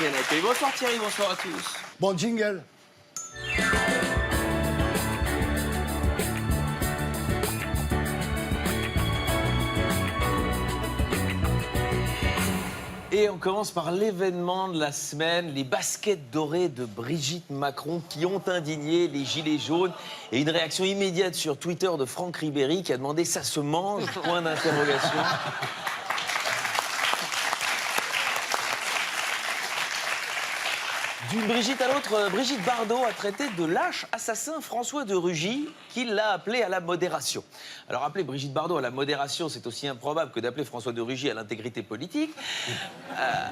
TNT. Bonsoir Thierry, bonsoir à tous. Bon jingle. Et on commence par l'événement de la semaine, les baskets dorées de Brigitte Macron qui ont indigné les gilets jaunes et une réaction immédiate sur Twitter de Franck Ribéry qui a demandé « ça se mange ?» point d'interrogation. D'une Brigitte à l'autre, Brigitte Bardot a traité de lâche assassin François de Rugy, qui l'a appelé à la modération. Alors appeler Brigitte Bardot à la modération, c'est aussi improbable que d'appeler François de Rugy à l'intégrité politique.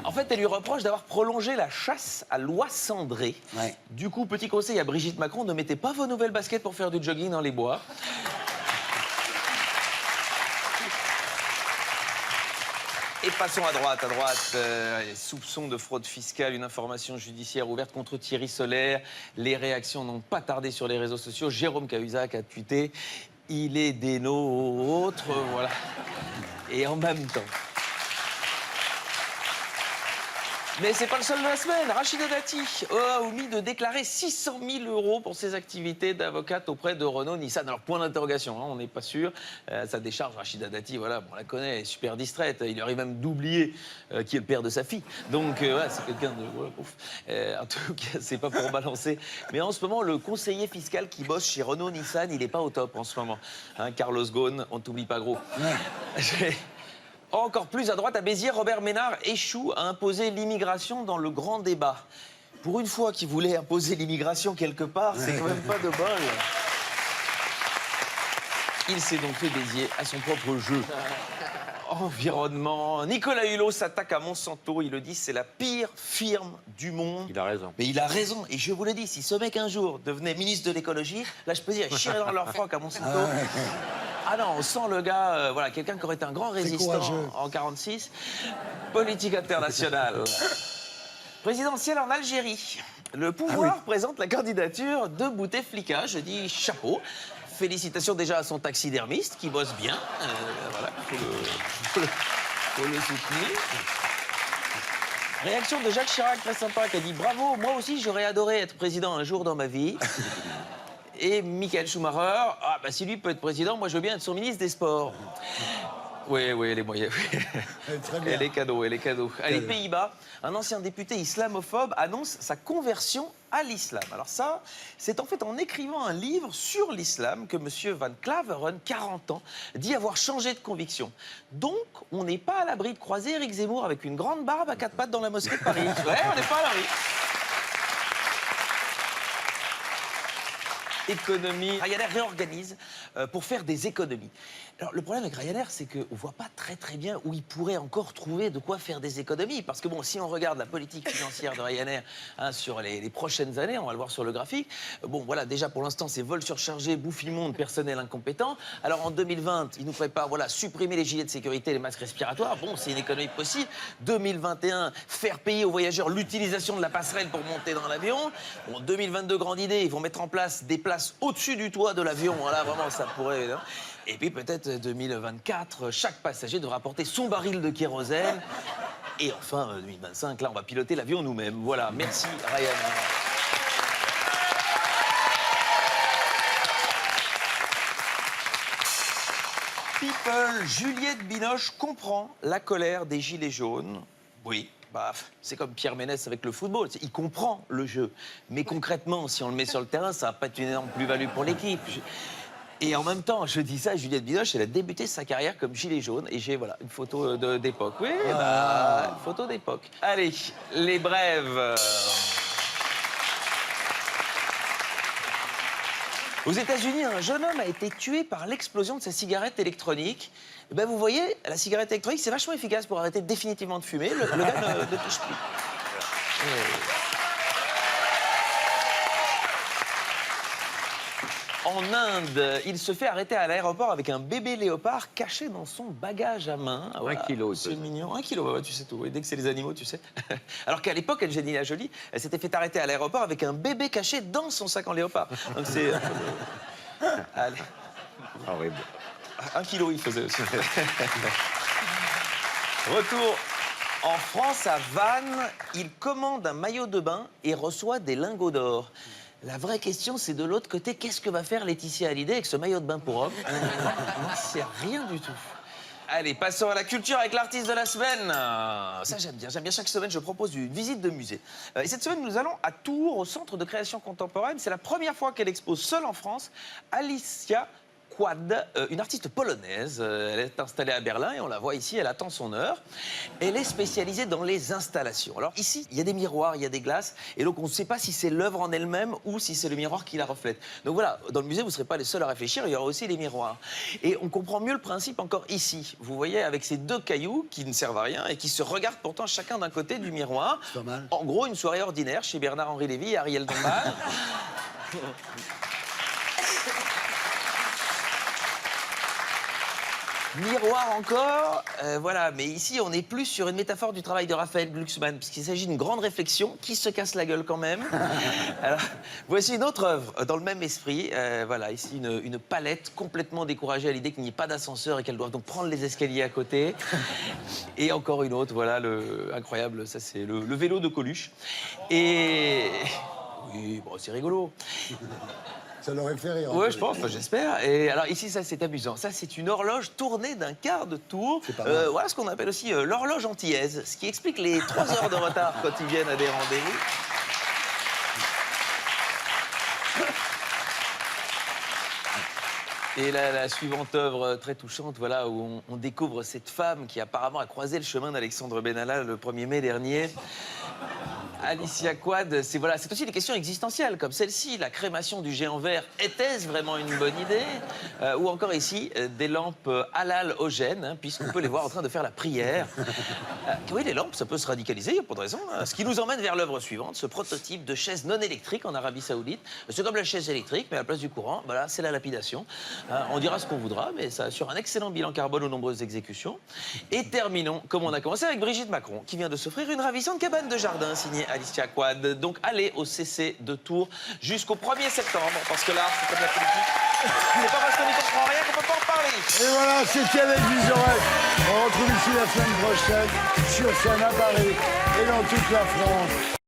En fait, elle lui reproche d'avoir prolongé la chasse à l'oie cendrée. Ouais. Du coup, petit conseil à Brigitte Macron, ne mettez pas vos nouvelles baskets pour faire du jogging dans les bois. Et passons à droite, soupçons de fraude fiscale, une information judiciaire ouverte contre Thierry Solaire. Les réactions n'ont pas tardé sur les réseaux sociaux. Jérôme Cahuzac a tweeté « Il est des nôtres », voilà. Et en même temps... Mais c'est pas le seul de la semaine. Rachida Dati a omis de déclarer 600 000 € pour ses activités d'avocate auprès de Renault-Nissan. Alors, point d'interrogation, hein, on n'est pas sûr. Sa décharge, Rachida Dati, voilà, on la connaît, elle est super distraite. Il lui arrive même d'oublier qui est le père de sa fille. Donc, voilà, c'est quelqu'un de... Voilà, en tout cas, c'est pas pour balancer. Mais en ce moment, le conseiller fiscal qui bosse chez Renault-Nissan, il n'est pas au top en ce moment. Hein, Carlos Ghosn, on t'oublie pas gros. Ouais. Encore plus à droite, à Béziers, Robert Ménard échoue à imposer l'immigration dans le grand débat. Pour une fois qu'il voulait imposer l'immigration quelque part, c'est quand même pas de bol. Il s'est donc fait Béziers à son propre jeu. Environnement. Nicolas Hulot s'attaque à Monsanto. Il le dit, c'est la pire firme du monde. Il a raison. Mais il a raison. Et je vous le dis, si ce mec un jour devenait ministre de l'écologie, là, je peux dire, chier dans leur froc à Monsanto. Ah non, on sent le gars, voilà, quelqu'un qui aurait été un grand résistant en 46. Politique internationale. Présidentielle en Algérie. Le pouvoir présente la candidature de Bouteflika. Je dis chapeau. Félicitations déjà à son taxidermiste qui bosse bien. Voilà, faut le soutenir. Réaction de Jacques Chirac, très sympa, qui a dit « Bravo, moi aussi j'aurais adoré être président un jour dans ma vie ». Et Michael Schumacher, ah bah si lui peut être président, moi je veux bien être son ministre des Sports. Oui, les moyens. Et les cadeaux. Les Pays-Bas, un ancien député islamophobe annonce sa conversion à l'islam. Alors ça, c'est en fait en écrivant un livre sur l'islam que M. Van Claveren, 40 ans, dit avoir changé de conviction. Donc, on n'est pas à l'abri de croiser Éric Zemmour avec une grande barbe à 4 pattes dans la mosquée de Paris. Ouais, on n'est pas à l'abri. Économie. Ryanair réorganise pour faire des économies. Alors, le problème avec Ryanair, c'est qu'on ne voit pas très bien où il pourrait encore trouver de quoi faire des économies. Parce que, bon, si on regarde la politique financière de Ryanair sur les prochaines années, on va le voir sur le graphique, bon, voilà, déjà, pour l'instant, c'est vol surchargé, bouffe immonde, personnel incompétent. Alors, en 2020, il nous prépare, voilà, supprimer les gilets de sécurité, les masques respiratoires. Bon, c'est une économie possible. 2021, faire payer aux voyageurs l'utilisation de la passerelle pour monter dans l'avion. Bon, 2022, grande idée, ils vont mettre en place des places au-dessus du toit de l'avion. Voilà, vraiment, ça pourrait... Hein. Et puis peut-être 2024, chaque passager devra porter son baril de kérosène. Et enfin, 2025, là, on va piloter l'avion nous-mêmes. Voilà, merci Ryanair. People, Juliette Binoche comprend la colère des Gilets jaunes. Oui. Bah, c'est comme Pierre Ménès avec le football, il comprend le jeu. Mais concrètement, si on le met sur le terrain, ça va pas être une énorme plus-value pour l'équipe. Et en même temps, je dis ça, Juliette Binoche, elle a débuté sa carrière comme gilet jaune. Et j'ai, voilà, une photo d'époque. Oui, bah, une photo d'époque. Allez, les brèves. Aux États-Unis, un jeune homme a été tué par l'explosion de sa cigarette électronique. Et ben, vous voyez, la cigarette électronique, c'est vachement efficace pour arrêter définitivement de fumer. Le gars ne touche plus. En Inde, il se fait arrêter à l'aéroport avec un bébé léopard caché dans son bagage à main. Voilà, 1 kilo. C'est mignon. 1 kilo, ouais, tu sais tout. Et dès que c'est les animaux, tu sais. Alors qu'à l'époque, Angelina Jolie, elle s'était fait arrêter à l'aéroport avec un bébé caché dans son sac en léopard. Donc c'est... Allez. Horrible. 1 kilo, il faisait aussi. Retour En France, à Vannes, il commande un maillot de bain et reçoit des lingots d'or. La vraie question, c'est de l'autre côté, qu'est-ce que va faire Laetitia Hallyday avec ce maillot de bain pour homme? On n'en sait rien du tout. Allez, passons à la culture avec l'artiste de la semaine. Ça, j'aime bien. J'aime bien. Chaque semaine, je propose une visite de musée. Et cette semaine, nous allons à Tours, au Centre de création contemporaine. C'est la première fois qu'elle expose seule en France. Alicia Quad, une artiste polonaise. Elle est installée à Berlin et on la voit ici, elle attend son heure. Elle est spécialisée dans les installations. Alors ici, il y a des miroirs, il y a des glaces, et donc on ne sait pas si c'est l'œuvre en elle-même ou si c'est le miroir qui la reflète. Donc voilà, dans le musée, vous ne serez pas les seuls à réfléchir, il y aura aussi les miroirs. Et on comprend mieux le principe encore ici. Vous voyez, avec ces deux cailloux qui ne servent à rien et qui se regardent pourtant chacun d'un côté du miroir. C'est pas mal. En gros, une soirée ordinaire chez Bernard-Henri Lévy et Ariel Dombal. Miroir encore, voilà, mais ici on est plus sur une métaphore du travail de Raphaël Glucksmann, puisqu'il s'agit d'une grande réflexion qui se casse la gueule quand même. Alors, voici une autre œuvre dans le même esprit. Voilà, ici une palette complètement découragée à l'idée qu'il n'y ait pas d'ascenseur et qu'elle doive donc prendre les escaliers à côté. Et encore une autre, voilà, incroyable, ça c'est le vélo de Coluche. Et oui, bon, c'est rigolo. Ça l'aurait fait rire. Oui, je pense, enfin, j'espère. Et alors ici, ça c'est amusant. Ça, c'est une horloge tournée d'un quart de tour. C'est pas mal. Voilà ce qu'on appelle aussi l'horloge antillaise, ce qui explique les 3 heures de retard quand ils viennent à des rendez-vous. Et la suivante œuvre très touchante, voilà, où on découvre cette femme qui apparemment a croisé le chemin d'Alexandre Benalla le 1er mai dernier. Alicia Quad, c'est voilà, aussi des questions existentielles comme celle-ci. La crémation du géant vert, était-ce vraiment une bonne idée? Ou encore ici, des lampes halal-ogènes, hein, puisqu'on peut les voir en train de faire la prière. Oui, les lampes, ça peut se radicaliser, il n'y a pas de raison. Hein. Ce qui nous emmène vers l'œuvre suivante, ce prototype de chaise non électrique en Arabie Saoudite. C'est comme la chaise électrique, mais à la place du courant, voilà, c'est la lapidation. On dira ce qu'on voudra, mais ça assure un excellent bilan carbone aux nombreuses exécutions. Et terminons, comme on a commencé, avec Brigitte Macron, qui vient de s'offrir une ravissante cabane de jardin signée Alicia Quad. Donc allez au CC de Tours jusqu'au 1er septembre, parce que là, c'est comme la politique. Ce n'est pas parce qu'on n'y comprend rien qu'on peut pas en parler. Et voilà, c'était avec Vizorek. On retrouve ici la semaine prochaine sur scène à Paris et dans toute la France.